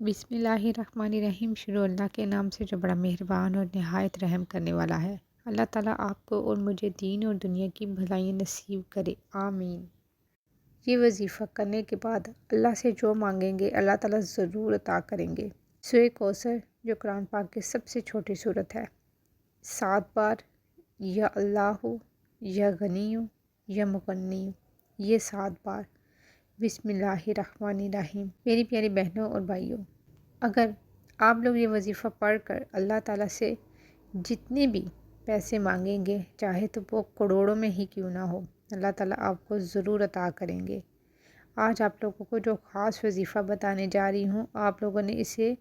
बिस्मिल्लाहिर्रहमानिर्रहीम। शुरू अल्लाह के नाम से जो बड़ा मेहरबान और नहायत रहम करने वाला है। अल्लाह ताला आपको और मुझे दीन और दुनिया की भलाई नसीब करे, आमीन। ये वजीफ़ा करने के बाद अल्लाह से जो मांगेंगे अल्लाह ताला ज़रूर अता करेंगे। सूरह कौसर जो कुरान पाक की सबसे छोटी सूरत है, 7 बार या अल्लाह या गनी या मुगन्नी, ये 7 बार बिस्मिल्लाहिर्रहमानिर्रहीम। मेरी प्यारी बहनों और भाइयों, अगर आप लोग ये वजीफ़ा पढ़ कर अल्लाह ताला से जितने भी पैसे मांगेंगे, चाहे तो वो करोड़ों में ही क्यों ना हो, अल्लाह ताला आपको ज़रूर अता करेंगे। आज आप लोगों को जो ख़ास वजीफ़ा बताने जा रही हूँ, आप लोगों ने इसे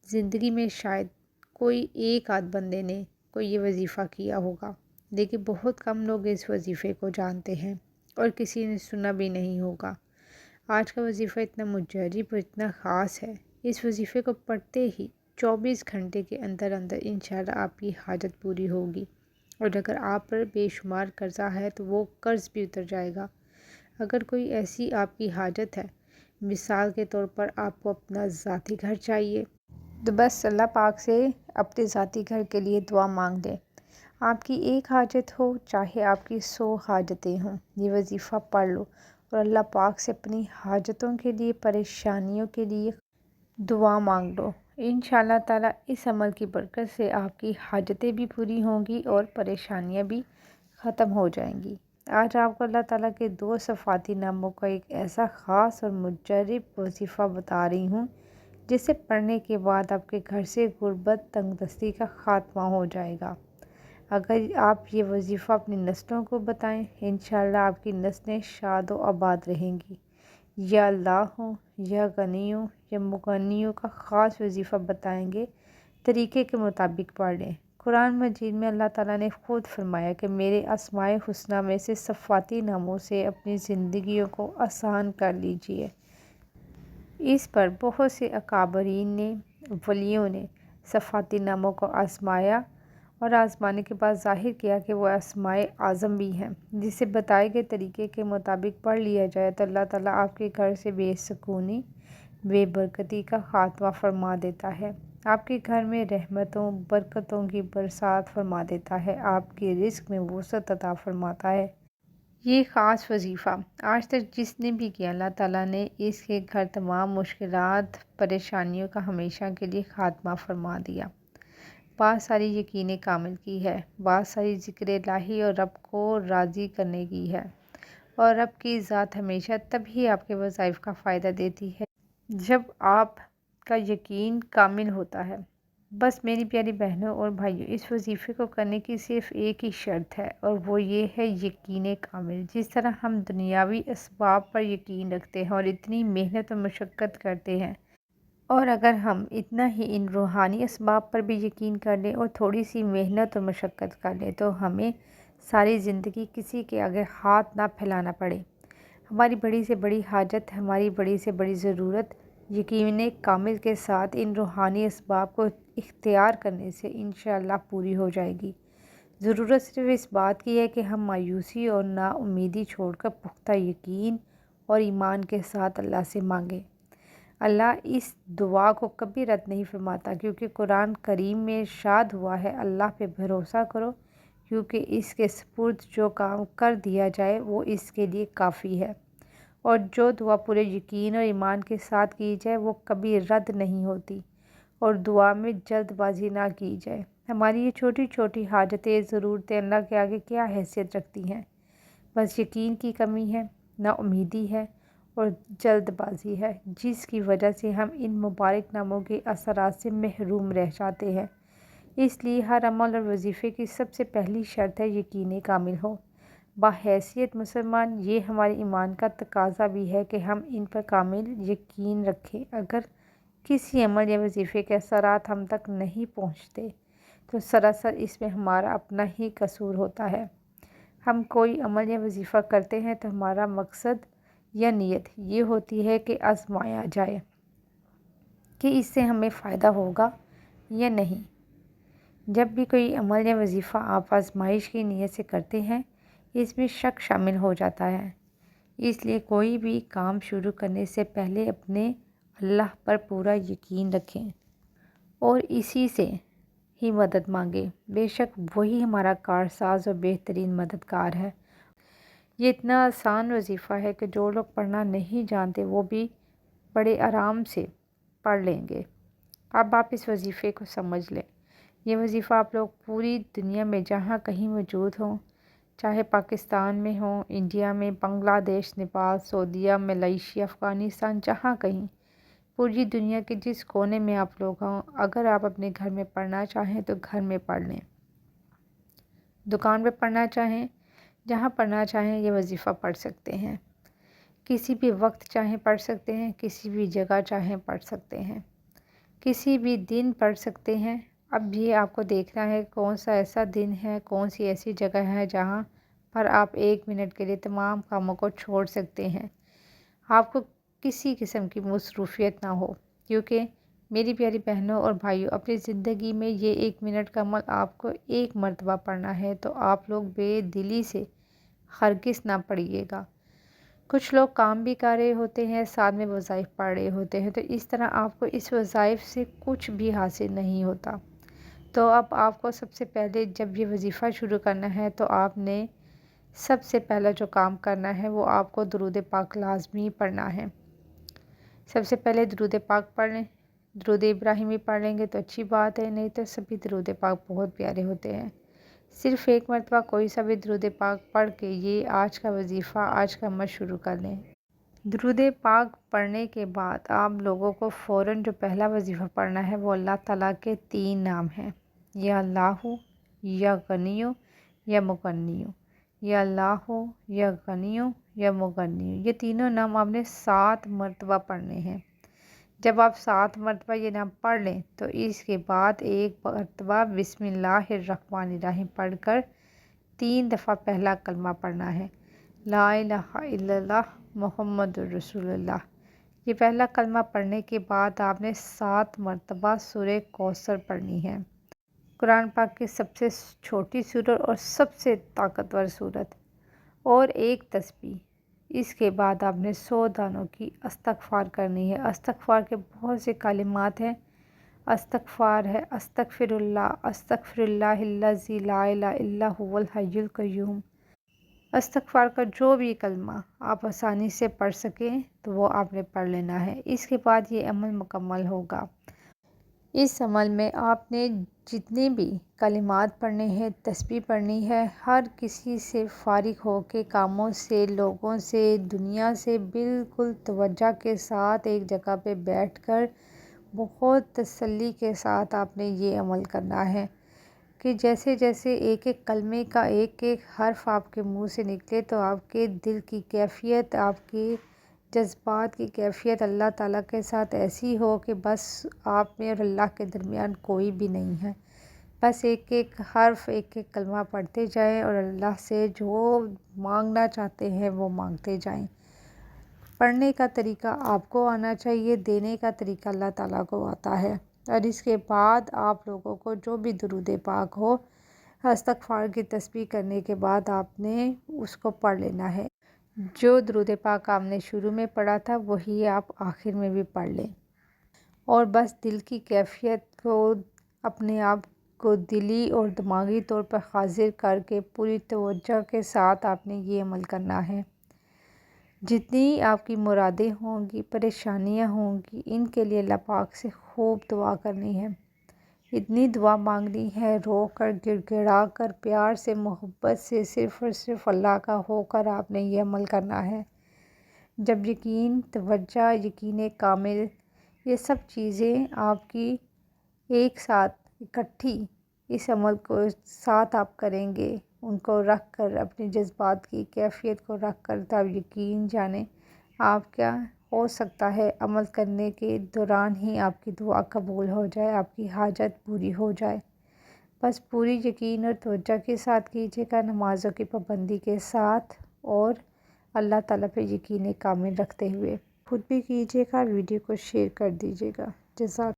ज़िंदगी में शायद कोई एक आध बंदे ने कोई ये वजीफ़ा किया होगा, लेकिन बहुत कम लोग इस वजीफ़े को जानते हैं और किसी ने सुना भी नहीं होगा। आज का वजीफ़ा इतना मुजर्रब और इतना ख़ास है, इस वजीफ़े को पढ़ते ही 24 घंटे के अंदर अंदर इंशाल्लाह आपकी हाजत पूरी होगी। और अगर आप पर बेशुमार कर्ज़ा है तो वो कर्ज़ भी उतर जाएगा। अगर कोई ऐसी आपकी हाजत है, मिसाल के तौर पर आपको अपना ज़ाती घर चाहिए, तो बस अल्लाह पाक से अपने ज़ाती घर के लिए दुआ मांग लें। आपकी एक हाजत हो चाहे आपकी 100 हाजतें हों, ये वजीफ़ा पढ़ लो और अल्लाह पाक से अपनी हाजतों के लिए, परेशानियों के लिए दुआ मांग लो। इंशाअल्लाह ताला इस अमल की बरकत से आपकी हाजतें भी पूरी होंगी और परेशानियां भी ख़त्म हो जाएंगी। आज आपको अल्लाह ताला के 2 सफ़ाती नामों का एक ऐसा ख़ास और मुजर्रब वजीफ़ा बता रही हूँ, जिसे पढ़ने के बाद आपके घर से गुर्बत, तंगदस्ती का ख़ात्मा हो जाएगा। अगर आप ये वजीफ़ा अपनी नस्लों को बताएं, इंशाअल्लाह आपकी नस्लें शाद व आबाद रहेंगी। या अल्लाह हो या गनी हो या मुगन्नी का ख़ास वजीफ़ा बताएंगे, तरीक़े के मुताबिक पढ़ लें। कुरान मजीद में अल्लाह ताला ने ख़ुद फरमाया कि मेरे अस्माए हुस्ना में से सफ़ाती नामों से अपनी ज़िंदगियों को आसान कर लीजिए। इस पर बहुत से अकाबरीन ने, वलियों ने सफ़ाती नामों को आज़माया और आज़माने के बाद ज़ाहिर किया कि वो अस्माए आज़म भी हैं, जिसे बताए गए तरीके के मुताबिक पढ़ लिया जाए तो अल्लाह ताला आपके घर से बेसुकूनी, बेबरकती का ख़ात्मा फरमा देता है। आपके घर में रहमतों, बरकतों की बरसात फरमा देता है, आपके रिज़्क़ में वसअत अता फरमाता है। ये ख़ास वजीफ़ा आज तक जिसने भी किया, अल्लाह ताला ने इसके घर तमाम मुश्किलात, परेशानियों का हमेशा के लिए ख़ात्मा फरमा दिया। बहुत सारी यकीन कामिल की है, बहुत सारी ज़िक्र इलाही और रब को राज़ी करने की है। और रब की ज़ात हमेशा तभी आपके वज़ाइफ का फ़ायदा देती है जब आपका यकीन कामिल होता है। बस मेरी प्यारी बहनों और भाइयों, इस वजीफ़े को करने की सिर्फ़ एक ही शर्त है और वो ये है यकीन कामिल। जिस तरह हम दुनियावी असबाब पर यकीन रखते हैं और इतनी मेहनत और मशक्क़त करते हैं, और अगर हम इतना ही इन रूहानी असबाब पर भी यकीन कर लें और थोड़ी सी मेहनत और मशक्क़त कर लें, तो हमें सारी ज़िंदगी किसी के आगे हाथ ना फैलाना पड़े। हमारी बड़ी से बड़ी हाजत, हमारी बड़ी से बड़ी ज़रूरत यकीन कामिल के साथ इन रूहानी असबाब को इख्तियार करने से इंशाअल्लाह पूरी हो जाएगी। ज़रूरत सिर्फ़ इस बात की है कि हम मायूसी और नाउमीदी छोड़कर पुख्ता यकीन और ईमान के साथ अल्लाह से मांगें। अल्लाह इस दुआ को कभी रद्द नहीं फरमाता, क्योंकि कुरान करीम में इरशाद हुआ है, अल्लाह पे भरोसा करो क्योंकि इसके सपुर्द जो काम कर दिया जाए वो इसके लिए काफ़ी है। और जो दुआ पूरे यकीन और ईमान के साथ की जाए वो कभी रद्द नहीं होती। और दुआ में जल्दबाजी ना की जाए। हमारी ये छोटी छोटी हाजतें, ज़रूरतें अल्लाह के आगे क्या हैसियत रखती हैं? बस यकीन की कमी है, नाउमीदी है और जल्दबाजी है, जिसकी वजह से हम इन मुबारक नामों के असरात से महरूम रह जाते हैं। इसलिए हर अमल और वजीफ़े की सबसे पहली शर्त है यकीन कामिल हो। बाहैसियत मुसलमान, ये हमारे ईमान का तकाजा भी है कि हम इन पर कामिल यकीन रखें। अगर किसी अमल या वजीफ़े के असरात हम तक नहीं पहुँचते, तो सरासर इसमें हमारा अपना ही कसूर होता है। हम कोई अमल या वजीफ़ा करते हैं तो हमारा मकसद या नीयत ये होती है कि आज़माया जाए कि इससे हमें फ़ायदा होगा या नहीं। जब भी कोई अमल या वजीफ़ा आप आज़माइश की नीयत से करते हैं, इसमें शक शामिल हो जाता है। इसलिए कोई भी काम शुरू करने से पहले अपने اللہ پر پورا یقین رکھیں اور اسی سے ہی مدد مانگیں، بے شک وہی ہمارا کارساز اور بہترین مددگار ہے۔ یہ اتنا آسان وظیفہ ہے کہ جو لوگ پڑھنا نہیں جانتے وہ بھی بڑے آرام سے پڑھ لیں گے۔ اب آپ اس وظیفے کو سمجھ لیں۔ یہ وظیفہ آپ لوگ پوری دنیا میں جہاں کہیں موجود ہوں، چاہے پاکستان میں ہوں، انڈیا میں، بنگلہ دیش، نیپال، سعودیہ، ملیشیا، افغانستان، جہاں کہیں پوری دنیا کے جس کونے میں آپ لوگ ہوں، اگر آپ اپنے گھر میں پڑھنا چاہیں تو گھر میں پڑھ لیں، دکان پہ پڑھنا چاہیں، جہاں پڑھنا چاہیں یہ وظیفہ پڑھ سکتے ہیں، کسی بھی وقت چاہیں پڑھ سکتے ہیں، کسی بھی جگہ چاہیں پڑھ سکتے ہیں، کسی بھی دن پڑھ سکتے ہیں۔ اب یہ آپ کو دیکھنا ہے کون سا ایسا دن ہے، کون سی ایسی جگہ ہے جہاں پر آپ 1 منٹ کے لیے تمام کاموں کو چھوڑ سکتے ہیں، آپ کو کسی قسم کی مصروفیت نہ ہو، کیونکہ میری پیاری بہنوں اور بھائیوں، اپنی زندگی میں یہ 1 منٹ کا عمل آپ کو 1 مرتبہ پڑھنا ہے، تو آپ لوگ بے دلی سے ہرگز نہ پڑھیے گا۔ کچھ لوگ کام بھی کر رہے ہوتے ہیں، ساتھ میں وظائف پڑھ رہے ہوتے ہیں، تو اس طرح آپ کو اس وظائف سے کچھ بھی حاصل نہیں ہوتا۔ تو اب آپ کو سب سے پہلے جب یہ وظیفہ شروع کرنا ہے تو آپ نے سب سے پہلا جو کام کرنا ہے وہ آپ کو درود پاک لازمی پڑھنا ہے۔ سب سے پہلے درود پاک پڑھ لیں، درود ابراہیمی پڑھ لیں گے تو اچھی بات ہے، نہیں تو سبھی درود پاک بہت پیارے ہوتے ہیں۔ صرف 1 مرتبہ کوئی سا بھی درود پاک پڑھ کے یہ آج کا وظیفہ، آج کا عمل شروع کر لیں۔ درود پاک پڑھنے کے بعد آپ لوگوں کو فوراً جو پہلا وظیفہ پڑھنا ہے وہ اللہ تعالیٰ کے 3 نام ہیں، یا اللہ، یا غنی، یا مغنی، یا اللہ، یا غنی، یا مغنی۔ یہ تینوں نام آپ نے 7 مرتبہ پڑھنے ہیں۔ جب آپ 7 مرتبہ یہ نام پڑھ لیں تو اس کے بعد 1 مرتبہ بسم اللہ الرحمن الرحیم پڑھ کر 3 دفعہ پہلا کلمہ پڑھنا ہے، لا الہ الا اللہ محمد الرسول اللہ۔ یہ پہلا کلمہ پڑھنے کے بعد آپ نے 7 مرتبہ سورہ کوثر پڑھنی ہے، قرآن پاک کی سب سے چھوٹی سورت اور سب سے طاقتور سورت، اور 1 تسبیح۔ اس کے بعد آپ نے 100 دانوں کی استغفار کرنی ہے۔ استغفار کے بہت سے کلمات ہیں، استغفار ہے، استغفر اللہ الذی لا الہ الا هو الحی القیوم۔ استغفار کا جو بھی کلمہ آپ آسانی سے پڑھ سکیں تو وہ آپ نے پڑھ لینا ہے۔ اس کے بعد یہ عمل مکمل ہوگا۔ اس عمل میں آپ نے جتنے بھی کلمات پڑھنے ہیں، تسبیح پڑھنی ہے، ہر کسی سے فارغ ہو کے، کاموں سے، لوگوں سے، دنیا سے بالکل توجہ کے ساتھ ایک جگہ پہ بیٹھ کر بہت تسلی کے ساتھ آپ نے یہ عمل کرنا ہے کہ جیسے جیسے ایک ایک کلمے کا ایک ایک حرف آپ کے منہ سے نکلے تو آپ کے دل کی کیفیت، آپ کے جذبات کی کیفیت اللہ تعالیٰ کے ساتھ ایسی ہو کہ بس آپ میں اور اللہ کے درمیان کوئی بھی نہیں ہے، بس ایک ایک حرف، ایک ایک کلمہ پڑھتے جائیں اور اللہ سے جو مانگنا چاہتے ہیں وہ مانگتے جائیں۔ پڑھنے کا طریقہ آپ کو آنا چاہیے، دینے کا طریقہ اللہ تعالیٰ کو آتا ہے، اور اس کے بعد آپ لوگوں کو جو بھی درود پاک ہو، استغفار کی تسبیح کرنے کے بعد آپ نے اس کو پڑھ لینا ہے۔ جو درود پاک آپ نے شروع میں پڑھا تھا وہی آپ آخر میں بھی پڑھ لیں، اور بس دل کی کیفیت کو، اپنے آپ کو دلی اور دماغی طور پر حاضر کر کے پوری توجہ کے ساتھ آپ نے یہ عمل کرنا ہے۔ جتنی آپ کی مرادیں ہوں گی، پریشانیاں ہوں گی، ان کے لیے اللہ پاک سے خوب دعا کرنی ہے، اتنی دعا مانگنی ہے، رو کر، گڑ گڑا کر، پیار سے، محبت سے، صرف اور صرف اللہ کا ہو کر آپ نے یہ عمل کرنا ہے۔ جب یقین، توجہ، یقین کامل، یہ سب چیزیں آپ کی ایک ساتھ اکٹھی اس عمل کو ساتھ آپ کریں گے، ان کو رکھ کر، اپنی جذبات کی کیفیت کو رکھ کر، تب یقین جانیں آپ کیا ہو سکتا ہے عمل کرنے کے دوران ہی آپ کی دعا قبول ہو جائے، آپ کی حاجت پوری ہو جائے۔ بس پوری یقین اور توجہ کے ساتھ کیجیے گا، نمازوں کی پابندی کے ساتھ، اور اللہ تعالیٰ پہ یقین کامل رکھتے ہوئے خود بھی کیجیے گا، ویڈیو کو شیئر کر دیجیے گا۔ جزاک